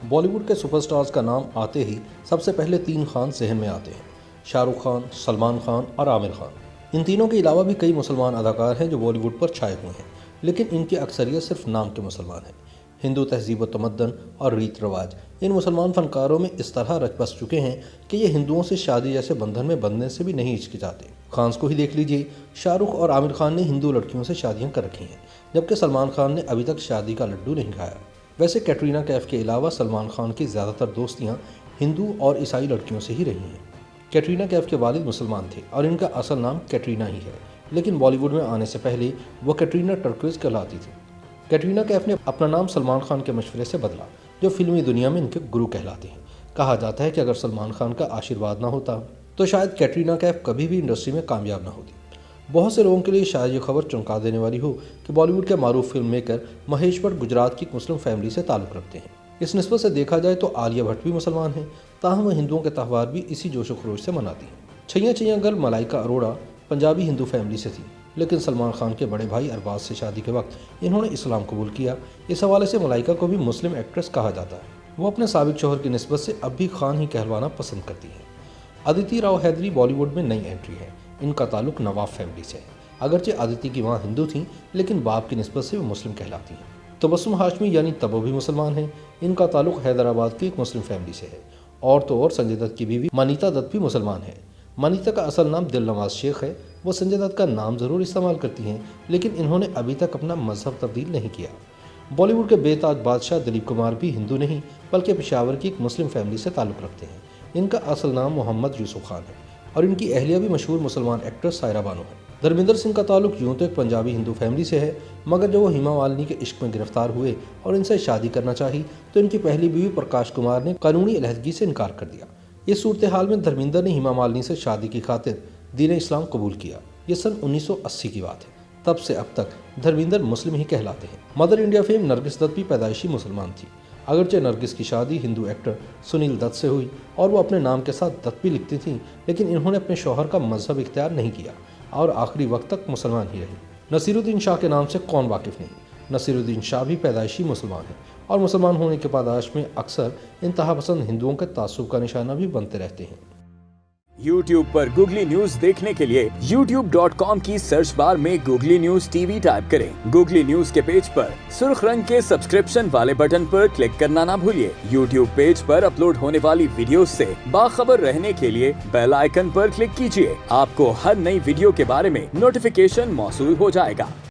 बॉलीवुड के सुपरस्टार्स का नाम आते ही सबसे पहले 3 खान जहन में आते हैं, शाहरुख खान, सलमान खान और आमिर खान। इन तीनों के अलावा भी कई मुसलमान अदाकार हैं जो बॉलीवुड पर छाए हुए हैं, लेकिन इनकी अक्सरियत सिर्फ नाम के मुसलमान हैं। हिंदू तहजीब व तमद्दन और रीत रिवाज इन मुसलमान फनकारों में इस तरह रच बस चुके हैं कि ये हिंदुओं से शादी जैसे बंधन में बंधने से भी नहीं हिचकिचाते। खान्स को ही देख लीजिए, शाहरुख और आमिर खान ने हिंदू लड़कियों से शादियां कर रखी हैं, जबकि सलमान खान ने अभी तक शादी का लड्डू नहीं खाया। वैसे कैटरीना कैफ के अलावा सलमान खान की ज़्यादातर दोस्तियां हिंदू और ईसाई लड़कियों से ही रही हैं। कैटरीना कैफ के वालिद मुसलमान थे और इनका असल नाम कैटरीना ही है, लेकिन बॉलीवुड में आने से पहले वो कैटरीना टर्कविज कहलाती थी। कैटरीना कैफ ने अपना नाम सलमान खान के मशवरे से बदला, जो फिल्मी दुनिया में इनके गुरु कहलाते हैं। कहा जाता है कि अगर सलमान खान का आशीर्वाद ना होता तो शायद कैटरीना कैफ कभी भी इंडस्ट्री में कामयाब ना होती। बहुत से लोगों के लिए शायद ये खबर चौंका देने वाली हो कि बॉलीवुड के मारूफ फिल्म मेकर महेश भट्ट गुजरात की मुस्लिम फैमिली से ताल्लुक़ रखते हैं। इस निस्बत से देखा जाए तो आलिया भट्ट भी मुसलमान हैं, ताहम वह हिंदुओं के त्यौहार भी इसी जोशो खरोश से मनाती हैं। छैया छैया गर्ल मलाइका अरोड़ा पंजाबी हिंदू फैमिली से थी, लेकिन सलमान खान के बड़े भाई अरबाज से शादी के वक्त इन्होंने इस्लाम कबूल किया। इस हवाले से मलाइका को भी मुस्लिम एक्ट्रेस कहा जाता है। वो अपने साबिक शौहर की निस्बत से अब भी खान ही कहलवाना पसंद करती हैं। अदिति राव हैदरी बॉलीवुड में नई एंट्री है। इनका ताल्लुक नवाब फैमिली से है। अगरचे अदिति की माँ हिंदू थीं, लेकिन बाप की निस्बत से वो मुस्लिम कहलाती हैं। तबस्सुम हाशमी यानी तब्बू भी मुसलमान हैं। इनका ताल्लुक हैदराबाद की एक मुस्लिम फैमिली से है। और तो और संजय दत्त की बीवी मनीता दत्त भी मुसलमान है। मनीता का असल नाम दिलनवाज शेख है। वो संजय दत्त का नाम ज़रूर इस्तेमाल करती हैं, लेकिन इन्होंने अभी तक अपना मजहब तब्दील नहीं किया। बॉलीवुड के बेताज बादशाह दिलीप कुमार भी हिंदू नहीं, बल्कि पेशावर की एक मुस्लिम फैमिली से ताल्लुक़ रखते हैं। इनका असल नाम मोहम्मद यूसुफ खान है और इनकी अहलिया भी मशहूर मुसलमान एक्ट्रेस सायरा बानो है। धर्मेंद्र सिंह का ताल्लुक यूँ तो एक पंजाबी हिंदू फैमिली से है, मगर जब वो हेमा मालिनी के इश्क में गिरफ्तार हुए और इनसे शादी करना चाही तो इनकी पहली बीवी प्रकाश कुमार ने कानूनी अलहदगी से इनकार कर दिया। इस सूरत हाल में धर्मेंद्र ने हेमा मालिनी से शादी की खातिर दीन इस्लाम कबूल किया। ये सन 1980 की बात है। तब से अब तक धर्मेंद्र मुस्लिम ही कहलाते हैं। Mother India fame Nargis Dutt भी पैदाइशी मुसलमान थी। अगरचे नरगिस की शादी हिंदू एक्टर सुनील दत्त से हुई और वो अपने नाम के साथ दत्त भी लिखती थी, लेकिन इन्होंने अपने शौहर का मजहब इख्तियार नहीं किया और आखिरी वक्त तक मुसलमान ही रही। नसीरुद्दीन शाह के नाम से कौन वाकिफ़ नहीं। नसीरुद्दीन शाह भी पैदाइशी मुसलमान हैं और मुसलमान होने के पादाश में अक्सर इंतहा पसंद हिंदुओं के तासुब का निशाना भी बनते रहते हैं। YouTube पर गूगली न्यूज देखने के लिए youtube.com की सर्च बार में गूगली न्यूज टीवी टाइप करें। गूगली न्यूज के पेज पर सुर्ख रंग के सब्सक्रिप्शन वाले बटन पर क्लिक करना ना भूलिए। YouTube पेज पर अपलोड होने वाली वीडियोस से बाखबर रहने के लिए बेल आइकन पर क्लिक कीजिए। आपको हर नई वीडियो के बारे में नोटिफिकेशन मौसूल हो जाएगा।